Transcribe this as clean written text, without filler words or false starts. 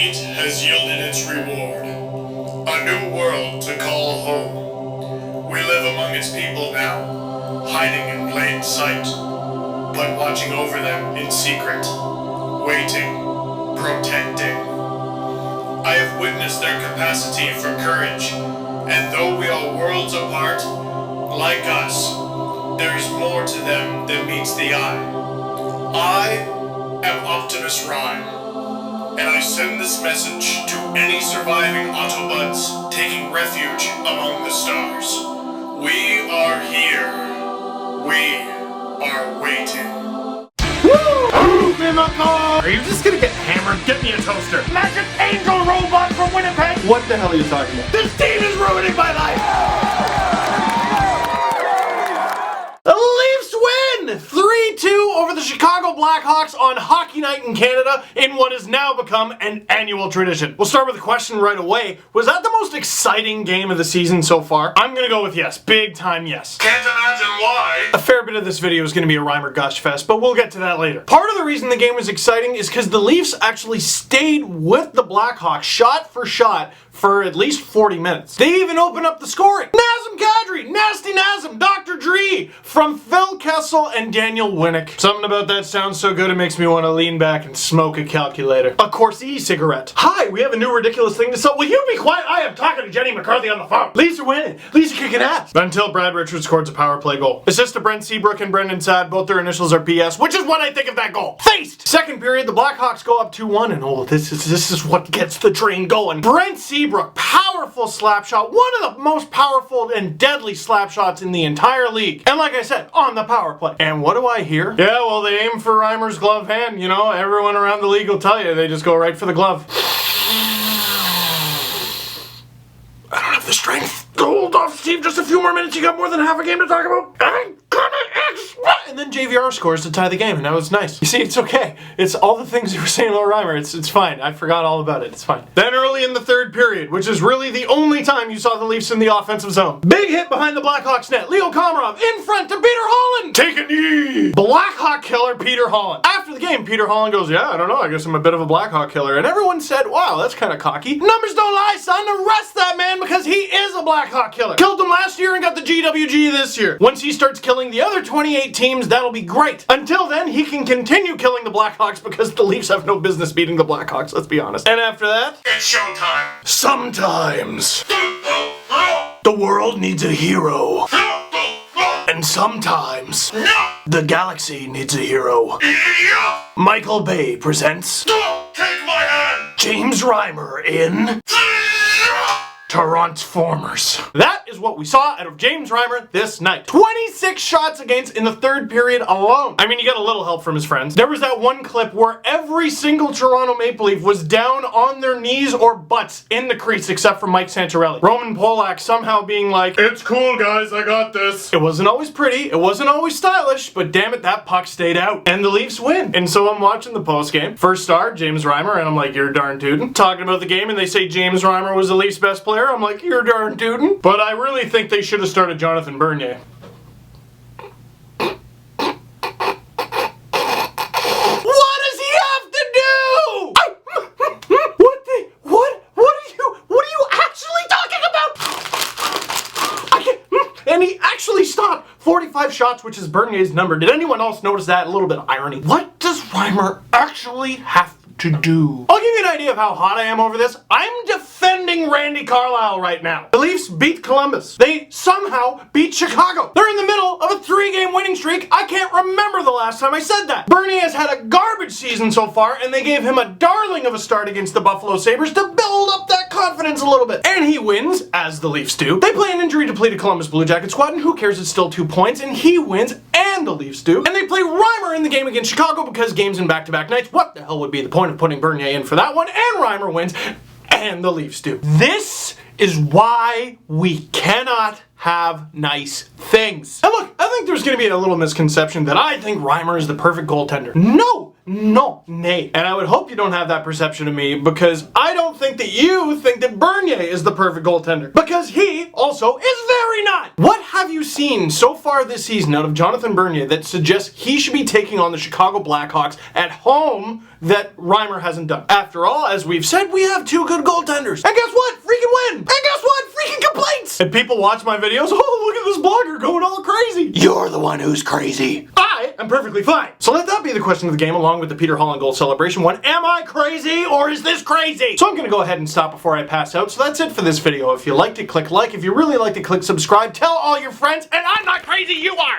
Fate has yielded its reward. A new world to call home. We live among its people now, hiding in plain sight, but watching over them in secret, waiting, protecting. I have witnessed their capacity for courage, and though we are worlds apart, like us, there is more to them than meets the eye. I am Optimus Prime, and I send this message to any surviving Autobots taking refuge among the stars. We are here. We are waiting. Are you just gonna get hammered? Get me a toaster. Magic Angel Robot from Winnipeg! What the hell are you talking about? This team is ruining my life! The Leafs win! 3-2 over the Chicago Blackhawks on Hockey Night in Canada in what has now become an annual tradition. We'll start with a question right away. Was that the most exciting game of the season so far? I'm gonna go with yes. Big time yes. Can't imagine why. A fair bit of this video is going to be a Reimer gush fest, but we'll get to that later. Part of the reason the game was exciting is because the Leafs actually stayed with the Blackhawks shot for shot for at least 40 minutes. They even opened up the scoring. Nazem Kadri, Nasty Nazem, Dr. Dre, from Phil Kessel and Daniel Winnick. Something about that sounds so good it makes me want to lean back and smoke a calculator. A Corsi e-cigarette. Hi, we have a new ridiculous thing to sell. Will you be quiet? I am talking to Jenny McCarthy on the phone. Leafs are winning. Leafs are kicking ass. Until Brad Richards scores a power play goal. Assist to Brent Seabrook and Brendan Saad. Both their initials are PS, which is what I think of that goal. Faced! Second period, the Blackhawks go up 2-1, and oh, this is what gets the train going. Brent Seabrook, powerful slap shot. One of the most powerful and deadly slap shots in the entire league. And like I said, on the power play. And what do I hear? Yeah, well, they aim for Reimer's glove hand. You know, everyone around the league will tell you. They just go right for the glove. I don't have the strength. Hold off, Steve. Just a few more minutes. You got more than half a game to talk about. I'm gonna explode. And then JVR scores to tie the game, and that was nice. You see, it's okay. It's all the things you were saying about Reimer. It's fine. I forgot all about it. It's fine. Then early in the third period, which is really the only time you saw the Leafs in the offensive zone. Big hit behind the Blackhawks net. Leo Komarov in front to Peter Holland. Take a knee. Blackhawk killer Peter Holland. After the game, Peter Holland goes, yeah, I don't know. I guess I'm a bit of a Blackhawk killer. And everyone said, wow, that's kind of cocky. Numbers don't lie, son. Arrest that man because he is a Blackhawk killer. Killed him last year and got the GWG this year. Once he starts killing the other 28 teams, that'll be great. Until then, he can continue killing the Blackhawks because the Leafs have no business beating the Blackhawks, let's be honest. And after that, It's showtime. sometimes the world needs a hero. And sometimes the galaxy needs a hero. Michael Bay presents Don't take my hand. James Reimer in Toronsformers. That is what we saw out of James Reimer this night. 26 shots against in the third period alone. I mean, he got a little help from his friends. There was that one clip where every single Toronto Maple Leaf was down on their knees or butts in the crease except for Mike Santorelli. Roman Polak somehow being like, it's cool guys, I got this. It wasn't always pretty, it wasn't always stylish, but damn it, that puck stayed out. And the Leafs win. And so I'm watching the post game. First star, James Reimer, and I'm like, you're darn tootin'. Talking about the game and they say James Reimer was the Leafs' best player. I'm like, you're darn tootin'. But I really think they should have started Jonathan Bernier. What does he have to do? What are you actually talking about? I can't, and he actually stopped 45 shots, which is Bernier's number. Did anyone else notice that? A little bit of irony. What does Reimer actually have to do? I'll give you an idea of how hot I am over this. I'm defending Randy Carlyle right now. The Leafs beat Columbus. They somehow beat Chicago. They're in the middle of a 3-game winning streak. I can't remember the last time I said that. Bernier has had a garbage season so far, and they gave him a darling of a start against the Buffalo Sabres to build up that confidence a little bit. And he wins, as the Leafs do. They play an injury-depleted Columbus Blue Jacket squad, and who cares, it's still 2 points, and he wins, and the Leafs do. And they play Reimer in the game against Chicago because games in back-to-back nights. What the hell would be the point of putting Bernier in for that one? And Reimer wins, and the Leafs do. This is why we cannot have nice things. And look, I think there's going to be a little misconception that I think Reimer is the perfect goaltender. No! No, nay. And I would hope you don't have that perception of me, because I don't think that you think that Bernier is the perfect goaltender. Because he also is very not. What have you seen so far this season out of Jonathan Bernier that suggests he should be taking on the Chicago Blackhawks at home that Reimer hasn't done? After all, as we've said, we have two good goaltenders. And guess what? Freaking win! And guess what? Freaking complaints! And people watch my videos, oh, look at this blogger going all crazy. You're the one who's crazy. I am perfectly fine. So let that be the question of the game, along with the Peter Holland goal celebration one. Am I crazy, or is this crazy? So I'm gonna go ahead and stop before I pass out. So that's it for this video. If you liked it, click like. If you really liked it, click subscribe. Tell all your friends, and I'm not crazy, you are!